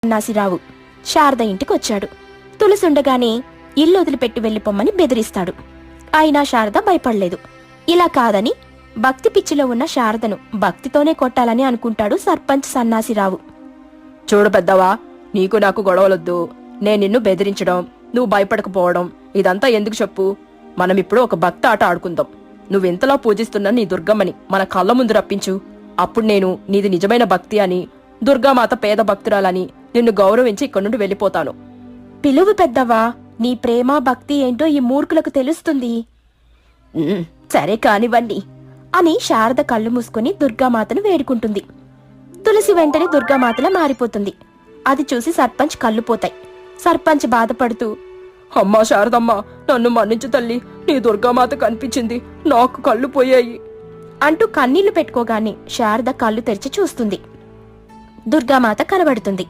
సన్నాసిరావు శారద ఇంటికొచ్చాడు. తులసుండగానే ఇల్లు వదిలిపెట్టి వెళ్లిపోమ్మని బెదిరిస్తాడు. అయినా శారద భయపడలేదు. ఇలా కాదని భక్తి పిచ్చిలో ఉన్న శారదను భక్తితోనే కొట్టాలని అనుకుంటాడు సర్పంచ్ సన్నాసిరావు. చూడు పెద్దవా, నీకు నాకు గొడవలొద్దు. నేను నిన్ను బెదిరించడం, నువ్వు భయపడకపోవడం ఇదంతా ఎందుకు చెప్పు. మనమిప్పుడు ఒక భక్తి ఆట ఆడుకుందాం. నువ్వింతలా పూజిస్తున్న నీ దుర్గమ్మని మన కళ్ళ ముందు రప్పించు. అప్పుడు నేను నీది నిజమైన భక్తి అని, దుర్గామాత పేద భక్తురాలని నిన్ను గౌరవించి ఇక్కడి నుండి వెళ్ళిపోతాను. పిలువు పెద్దవా, నీ ప్రేమ భక్తి ఏంటో ఈ మూర్ఖులకు తెలుస్తుంది. సరే కానివ్వండి అని శారద కళ్ళు మూసుకుని దుర్గామాతను వేడుకుంటుంది. తులసి వెంటనే దుర్గామాతలా మారిపోతుంది. అది చూసి సర్పంచ్ కళ్ళు పోతాయి. సర్పంచ్ బాధపడుతూ, అమ్మా శారదమ్మ, నన్ను మన్నించు తల్లి. నీ దుర్గామాత కనిపించింది, నాకు కళ్ళు పోయాయి అంటూ కన్నీళ్లు పెట్టుకోగానే శారద కళ్ళు తెరిచి చూస్తుంది. దుర్గామాత కనబడుతుంది.